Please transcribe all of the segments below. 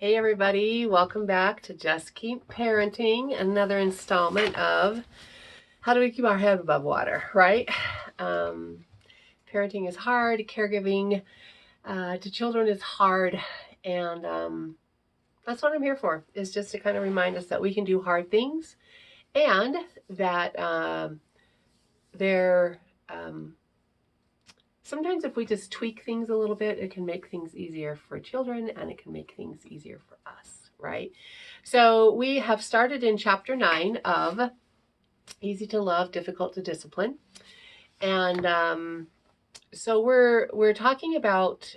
Hey everybody, welcome back to Just Keep Parenting, another installment of how do we keep our head above water, right? Um, Parenting is hard, caregiving to children is hard, and that's what I'm here for, is just to kind of remind us that we can do hard things and that they're sometimes if we just tweak things a little bit, it can make things easier for children and it can make things easier for us, right? So we have started in chapter 9 of Easy to Love, Difficult to Discipline. And so we're talking about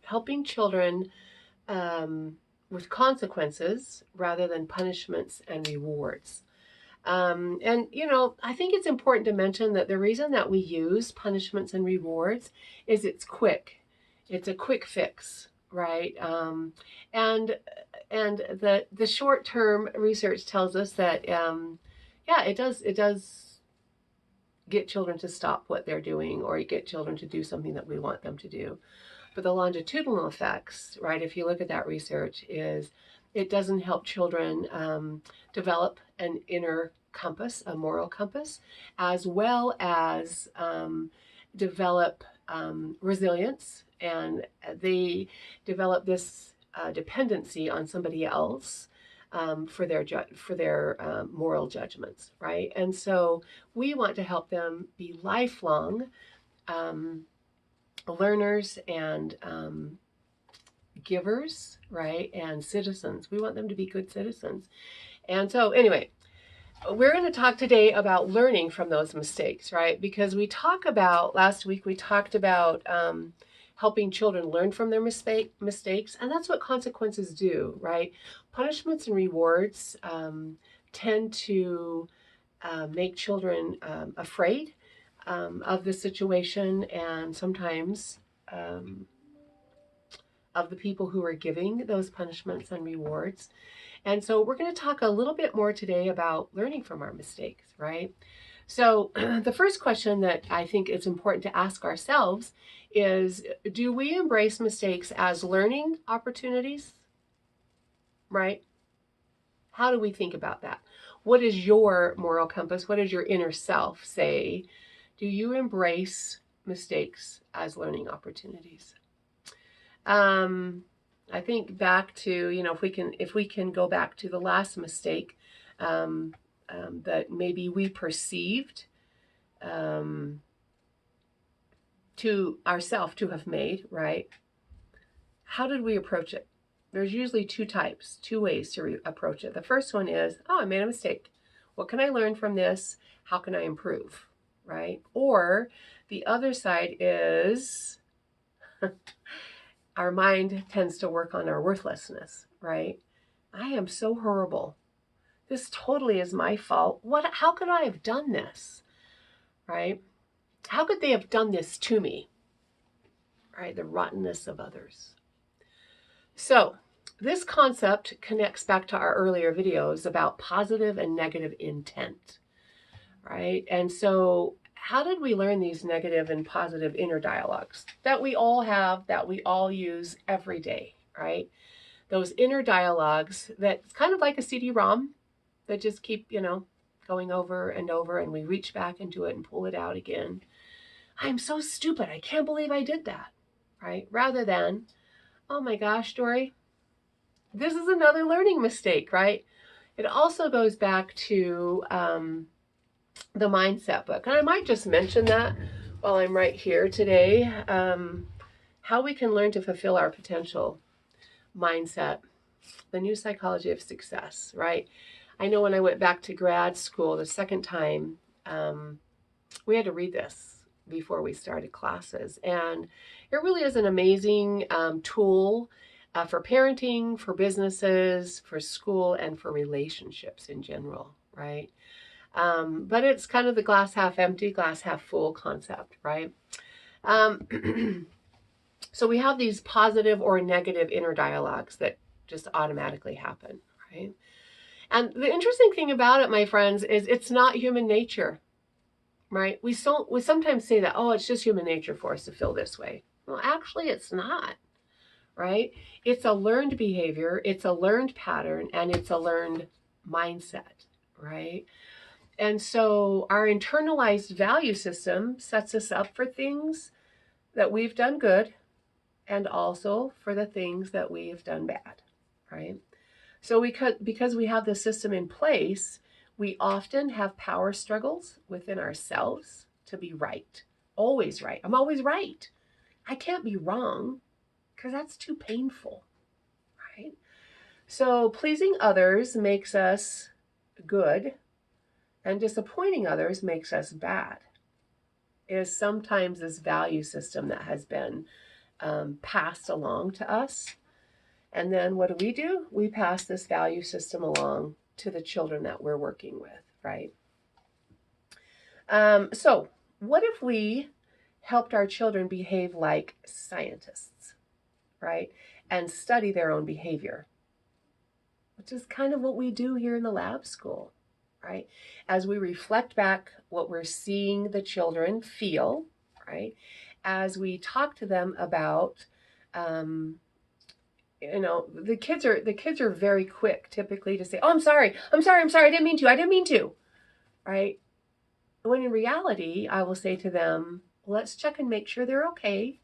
helping children with consequences rather than punishments and rewards. I think it's important to mention that the reason that we use punishments and rewards is it's quick. It's a quick fix, right? And the short term research tells us that it does get children to stop what they're doing or get children to do something that we want them to do. But the longitudinal effects, right? If you look at that research, is it doesn't help children develop an inner compass, a moral compass, as well as develop resilience, and they develop this dependency on somebody else for their moral judgments, right? And so we want to help them be lifelong learners and givers, right? And citizens. We want them to be good citizens. And so, anyway, we're going to talk today about learning from those mistakes, right? Because last week, we talked about helping children learn from their mistakes. And that's what consequences do, right? Punishments and rewards tend to make children afraid of the situation and sometimes of the people who are giving those punishments and rewards. And so we're going to talk a little bit more today about learning from our mistakes, right? So the first question that I think it's important to ask ourselves is, do we embrace mistakes as learning opportunities, right? How do we think about that? What is your moral compass? What does your inner self say? Do you embrace mistakes as learning opportunities? I think back to, if we can go back to the last mistake that maybe we perceived to ourselves to have made, right? How did we approach it? There's usually two ways to approach it. The first one is, oh, I made a mistake. What can I learn from this? How can I improve, right? Or the other side is our mind tends to work on our worthlessness, right? I am so horrible. This totally is my fault. How could I have done this, right? How could they have done this to me, right? The rottenness of others. So this concept connects back to our earlier videos about positive and negative intent, right? And so how did we learn these negative and positive inner dialogues that we all have, that we all use every day, right? Those inner dialogues that's kind of like a CD-ROM that just keep, going over and over, and we reach back into it and pull it out again. I'm so stupid. I can't believe I did that, right? Rather than, oh my gosh, Dory, this is another learning mistake, right? It also goes back to the mindset book. And I might just mention that while I'm right here today, how we can learn to fulfill our potential mindset, the new psychology of success, right? I know when I went back to grad school the second time, we had to read this before we started classes. And it really is an amazing tool for parenting, for businesses, for school, and for relationships in general, right? But it's kind of the glass half empty, glass half full concept, right? So we have these positive or negative inner dialogues that just automatically happen, right? And the interesting thing about it, my friends, is it's not human nature, right? We sometimes say that, oh, it's just human nature for us to feel this way. Well, actually, it's not, right? It's a learned behavior, it's a learned pattern, and it's a learned mindset, right? And so our internalized value system sets us up for things that we've done good and also for the things that we have done bad, right? So because we have the system in place, we often have power struggles within ourselves to be right. Always right. I'm always right. I can't be wrong because that's too painful, right? So pleasing others makes us good, and disappointing others makes us bad. It is sometimes this value system that has been passed along to us. And then what do? We pass this value system along to the children that we're working with, right? So what if we helped our children behave like scientists, right? And study their own behavior, which is kind of what we do here in the lab school, right? As we reflect back what we're seeing the children feel, right? As we talk to them about, the kids are very quick typically to say, "Oh, I'm sorry, I didn't mean to," right? When in reality, I will say to them, "Let's check and make sure they're okay,"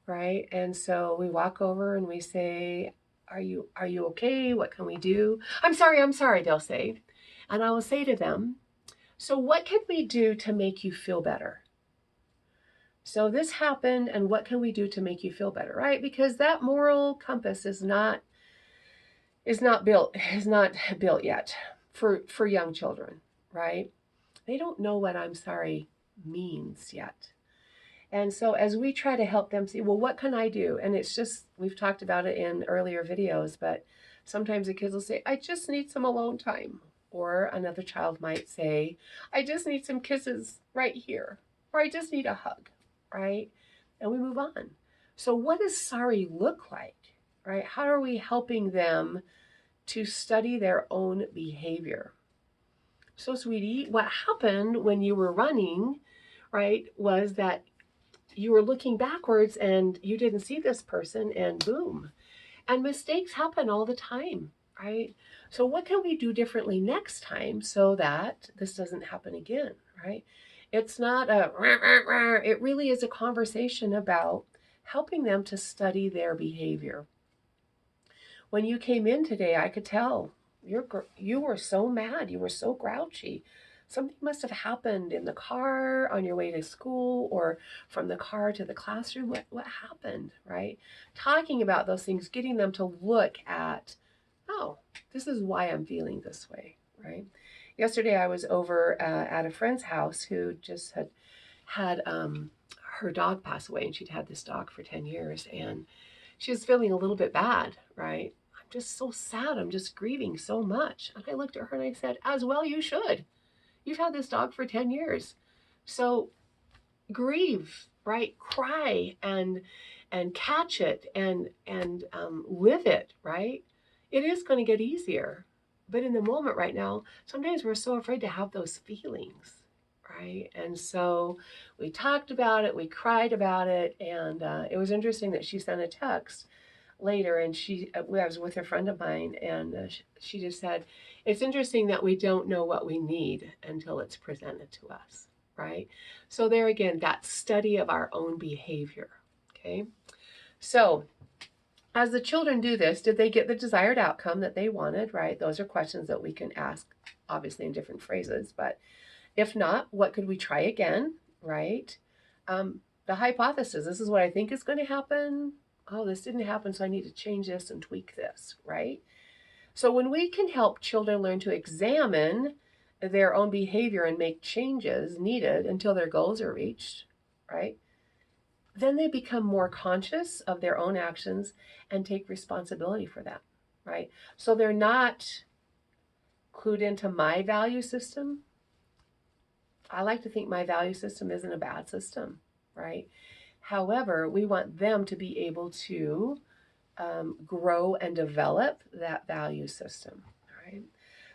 right? And so we walk over and we say, are you okay? What can we do? I'm sorry, they'll say. And I will say to them, so what can we do to make you feel better? So this happened, and what can we do to make you feel better, right? Because that moral compass is not built yet for young children, right? They don't know what I'm sorry means yet. And so as we try to help them see, well, what can I do? And it's just, we've talked about it in earlier videos, but sometimes the kids will say, I just need some alone time. Or another child might say, I just need some kisses right here. Or I just need a hug, right? And we move on. So what does sorry look like, right? How are we helping them to study their own behavior? So, sweetie, what happened when you were running, right, was that you were looking backwards and you didn't see this person, and boom. And mistakes happen all the time, right? So what can we do differently next time so that this doesn't happen again, right? It's not it really is a conversation about helping them to study their behavior. When you came in today, I could tell you were so mad, you were so grouchy. Something must have happened in the car on your way to school or from the car to the classroom. What happened, right? Talking about those things, getting them to look at, oh, this is why I'm feeling this way, right? Yesterday I was over at a friend's house who just had her dog pass away, and she'd had this dog for 10 years, and she was feeling a little bit bad, right? I'm just so sad. I'm just grieving so much. And I looked at her and I said, as well you should. You've had this dog for 10 years. So grieve, right? Cry and catch it and live it, right? It is going to get easier. But in the moment right now, sometimes we're so afraid to have those feelings, right? And so we talked about it, we cried about it, and it was interesting that she sent a text later, and I was with a friend of mine, and she just said, it's interesting that we don't know what we need until it's presented to us, right? So there again, that study of our own behavior, okay? So as the children do this, did they get the desired outcome that they wanted, right? Those are questions that we can ask, obviously in different phrases, but if not, what could we try again, right? The hypothesis, this is what I think is going to happen. Oh, this didn't happen, so I need to change this and tweak this, right? So when we can help children learn to examine their own behavior and make changes needed until their goals are reached, right? Then they become more conscious of their own actions and take responsibility for that, right? So they're not clued into my value system. I like to think my value system isn't a bad system, right? However, we want them to be able to grow and develop that value system, right?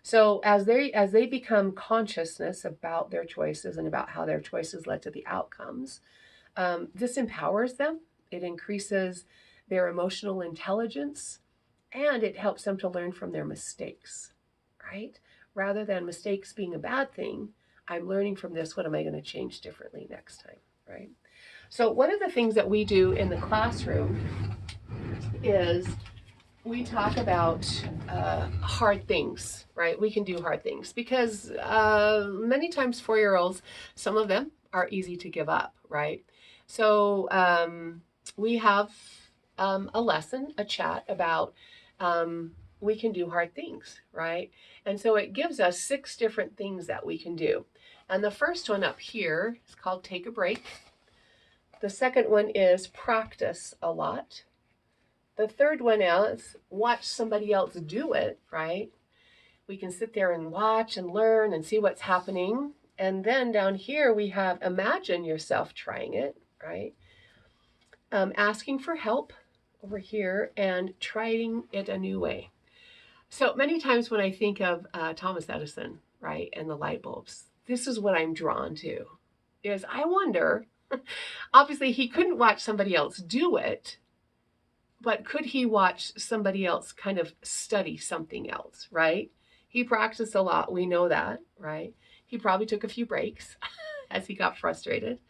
So as they become consciousness about their choices and about how their choices led to the outcomes, this empowers them. It increases their emotional intelligence, and it helps them to learn from their mistakes, right? Rather than mistakes being a bad thing, I'm learning from this. What am I going to change differently next time, right? So one of the things that we do in the classroom is we talk about hard things, right? We can do hard things because many times 4-year-olds, some of them are easy to give up, right? So we have a lesson, a chat about we can do hard things, right? And so it gives us 6 different things that we can do. And the first one up here is called take a break. The second one is practice a lot. The third one is watch somebody else do it, right? We can sit there and watch and learn and see what's happening. And then down here we have imagine yourself trying it, right? Asking for help over here and trying it a new way. So many times when I think of Thomas Edison, right, and the light bulbs, this is what I'm drawn to, is I wonder, obviously he couldn't watch somebody else do it, but could he watch somebody else kind of study something else, right? He practiced a lot. We know that, right? He probably took a few breaks as he got frustrated,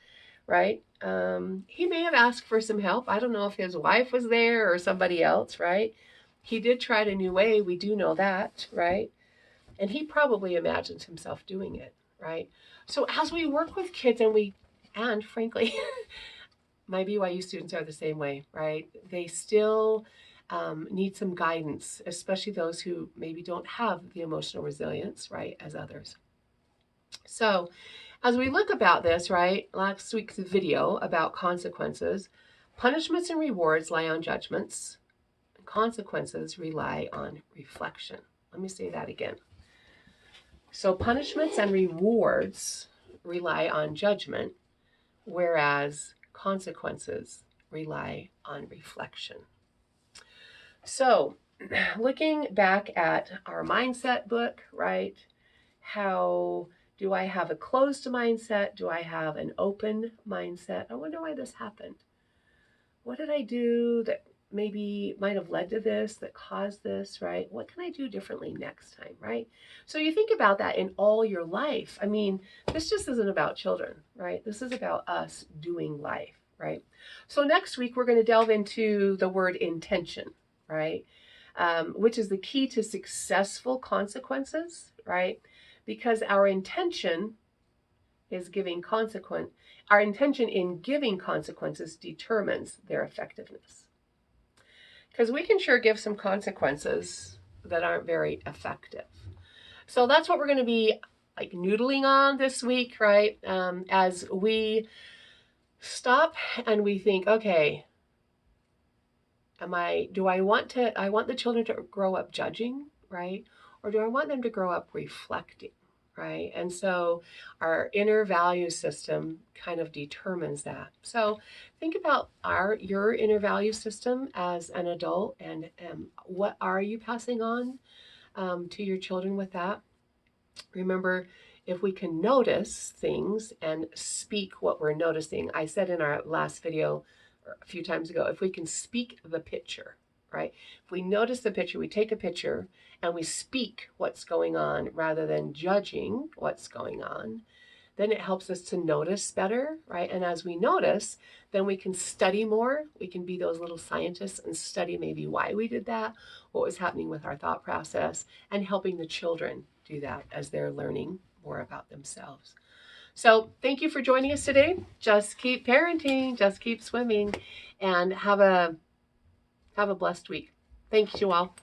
right? He may have asked for some help. I don't know if his wife was there or somebody else, right? He did try it a new way. We do know that, right? And he probably imagined himself doing it, right? So as we work with kids and frankly, my BYU students are the same way, right? They still need some guidance, especially those who maybe don't have the emotional resilience, right, as others. So as we look about this, right, last week's video about consequences, punishments and rewards lie on judgments, and consequences rely on reflection. Let me say that again. So punishments and rewards rely on judgment, whereas consequences rely on reflection. So, looking back at our mindset book, right? How do I have a closed mindset? Do I have an open mindset? I wonder why this happened. What did I do that maybe might have led to this, that caused this, right? What can I do differently next time, right? So you think about that in all your life. I mean, this just isn't about children, right? This is about us doing life, right? So next week, we're going to delve into the word intention, right? Which is the key to successful consequences, right? Because our intention is giving consequence. Our intention in giving consequences determines their effectiveness. Because we can sure give some consequences that aren't very effective. So that's what we're going to be like noodling on this week, right? As we stop and we think, okay, I want the children to grow up judging, right? Or do I want them to grow up reflecting, right? And so our inner value system kind of determines that. So think about your inner value system as an adult, and what are you passing on to your children with that? Remember, if we can notice things and speak what we're noticing, I said in our last video a few times ago, if we can speak the picture, right? If we notice the picture, we take a picture and we speak what's going on rather than judging what's going on, then it helps us to notice better, right? And as we notice, then we can study more. We can be those little scientists and study maybe why we did that, what was happening with our thought process, and helping the children do that as they're learning more about themselves. So thank you for joining us today. Just keep parenting, just keep swimming, and have a blessed week. Thank you all.